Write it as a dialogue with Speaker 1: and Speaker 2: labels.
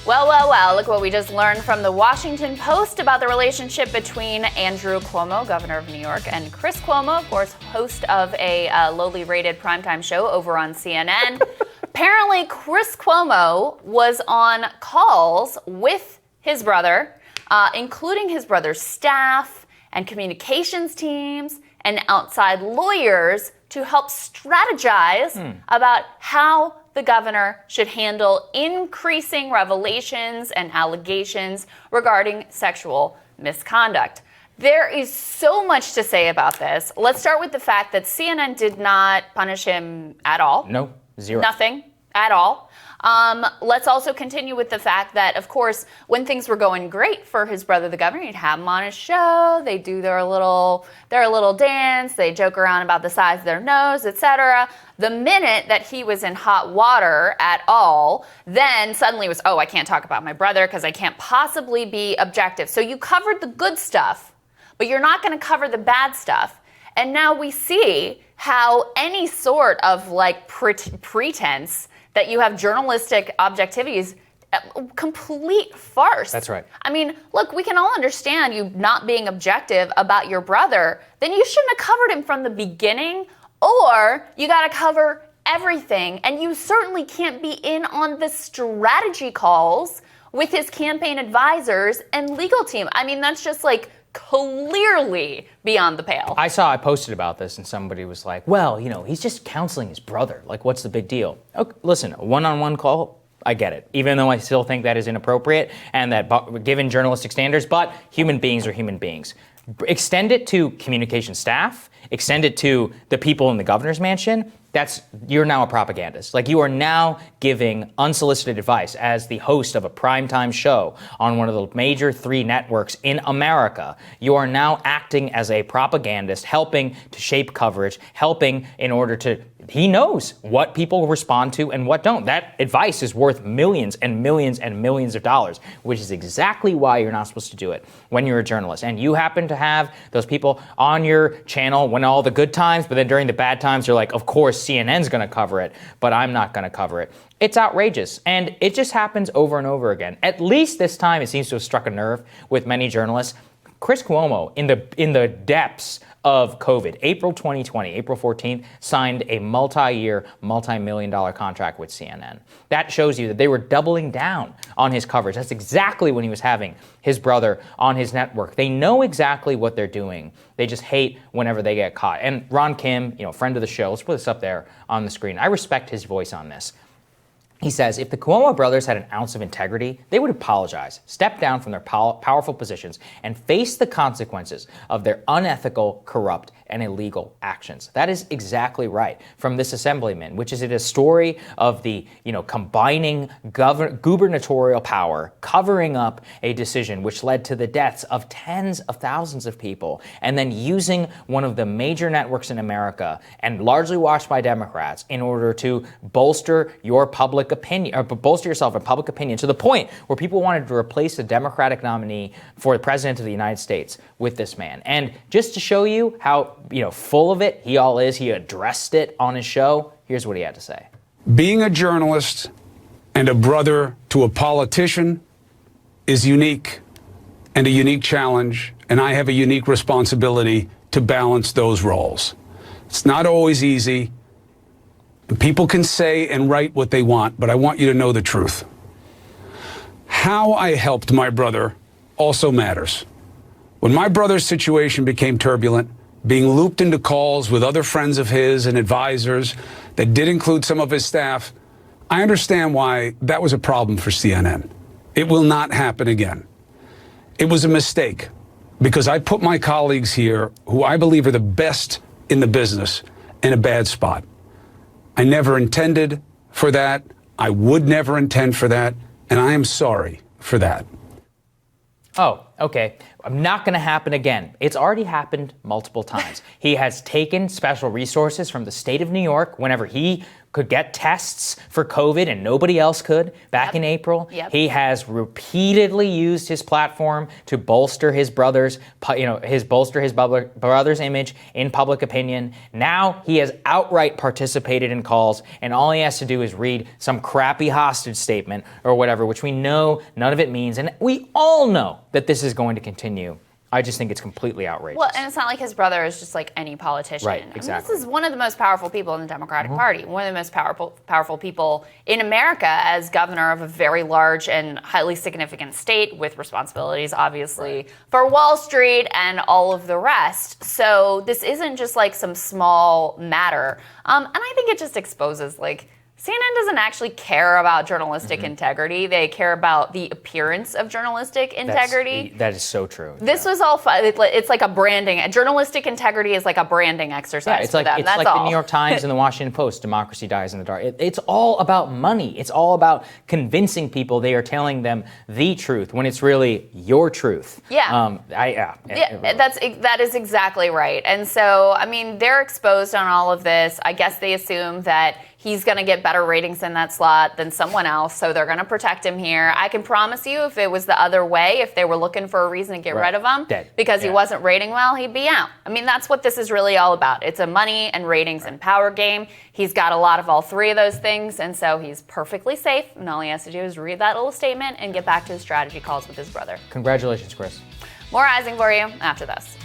Speaker 1: Well, look what we just learned from the Washington Post about the relationship between Andrew Cuomo, governor of New York, and Chris Cuomo, of course, host of a lowly rated primetime show over on CNN. Apparently, Chris Cuomo was on calls with his brother, including his brother's staff and communications teams and outside lawyers to help strategize about how the governor should handle increasing revelations and allegations regarding sexual misconduct. There is so much to say about this. Let's start with the fact that CNN did not punish him at all.
Speaker 2: No, zero.
Speaker 1: Nothing at all. Let's also continue with the fact that, of course, when things were going great for his brother, the governor, he'd have him on his show. They do their little dance. They joke around about the size of their nose, etc. The minute that he was in hot water at all, then suddenly it was, I can't talk about my brother because I can't possibly be objective. So you covered the good stuff, but you're not going to cover the bad stuff. And now we see how any sort of pretense that you have journalistic objectivity is complete farce.
Speaker 2: That's right.
Speaker 1: I mean, look, we can all understand you not being objective about your brother. Then you shouldn't have covered him from the beginning, or you got to cover everything. And you certainly can't be in on the strategy calls with his campaign advisors and legal team. I mean, that's just clearly beyond the pale.
Speaker 2: I posted about this and somebody was like, well, he's just counseling his brother. What's the big deal? Okay, listen, a one-on-one call, I get it. Even though I still think that is inappropriate and that given journalistic standards, but human beings are human beings. Extend it to communication staff, extend it to the people in the governor's mansion. You're now a propagandist. You are now giving unsolicited advice as the host of a primetime show on one of the major 3 networks in America. You are now acting as a propagandist, helping to shape coverage, helping in order to, he knows what people respond to and what don't. That advice is worth millions and millions and millions of dollars, which is exactly why you're not supposed to do it when you're a journalist. And you happen to have those people on your channel when all the good times, but then during the bad times, you're like, of course, CNN's going to cover it, but I'm not going to cover it. It's outrageous, and it just happens over and over again. At least this time, it seems to have struck a nerve with many journalists. Chris Cuomo, in the depths of COVID, April 2020, April 14th, signed a multi-year, multi-million-dollar contract with CNN. That shows you that they were doubling down on his coverage. That's exactly when he was having his brother on his network. They know exactly what they're doing. They just hate whenever they get caught. And Ron Kim, friend of the show, let's put this up there on the screen. I respect his voice on this. He says, if the Cuomo brothers had an ounce of integrity, they would apologize, step down from their powerful positions, and face the consequences of their unethical, corrupt, and illegal actions. That is exactly right from this assemblyman, which is a story of the, combining gubernatorial power, covering up a decision which led to the deaths of tens of thousands of people, and then using one of the major networks in America, and largely watched by Democrats, in order to bolster your public opinion, or bolster yourself in public opinion to the point where people wanted to replace the Democratic nominee for the president of the United States with this man. And just to show you how, full of it he addressed it on his show. Here's what he had to say.
Speaker 3: Being a journalist and a brother to a politician is unique and a unique challenge, and I have a unique responsibility to balance those roles. It's not always easy. People can say and write what they want, but I want you to know the truth. How I helped my brother also matters. When my brother's situation became turbulent, being looped into calls with other friends of his and advisors that did include some of his staff, I understand why that was a problem for CNN. It will not happen again. It was a mistake because I put my colleagues here, who I believe are the best in the business, in a bad spot. I never intended for that. I would never intend for that. And I am sorry for that.
Speaker 2: Oh, okay. Not going to happen again. It's already happened multiple times. He has taken special resources from the state of New York whenever he could get tests for COVID and nobody else could back in April.
Speaker 1: Yep.
Speaker 2: He has repeatedly used his platform to bolster his brother's image in public opinion. Now he has outright participated in calls, and all he has to do is read some crappy hostage statement or whatever, which we know none of it means, and we all know that this is going to continue. I just think it's completely outrageous.
Speaker 1: Well, and it's not like his brother is just like any politician.
Speaker 2: Right,
Speaker 1: I mean,
Speaker 2: exactly.
Speaker 1: this is one of the most powerful people in the Democratic Party, one of the most powerful people in America as governor of a very large and highly significant state with responsibilities, obviously, for Wall Street and all of the rest. So this isn't just like some small matter. And I think it just exposes like CNN doesn't actually care about journalistic integrity. They care about the appearance of journalistic integrity.
Speaker 2: That is so true.
Speaker 1: This was all fun. It's like a branding. Journalistic integrity is like a branding exercise
Speaker 2: it's
Speaker 1: for
Speaker 2: like
Speaker 1: them.
Speaker 2: it's
Speaker 1: That's
Speaker 2: like
Speaker 1: all.
Speaker 2: the New York Times and the Washington Post. Democracy dies in the dark. It's all about money. It's all about convincing people they are telling them the truth when it's really your truth.
Speaker 1: Yeah. That is exactly right. And so, I mean, they're exposed on all of this. I guess they assume that he's going to get better ratings in that slot than someone else, so they're going to protect him here. I can promise you, if it was the other way, if they were looking for a reason to get rid of him because he wasn't rating well, he'd be out. I mean, that's what this is really all about. It's a money and ratings and power game. He's got a lot of all three of those things, and so he's perfectly safe, and all he has to do is read that little statement and get back to his strategy calls with his brother.
Speaker 2: Congratulations, Chris.
Speaker 1: More Rising for you after this.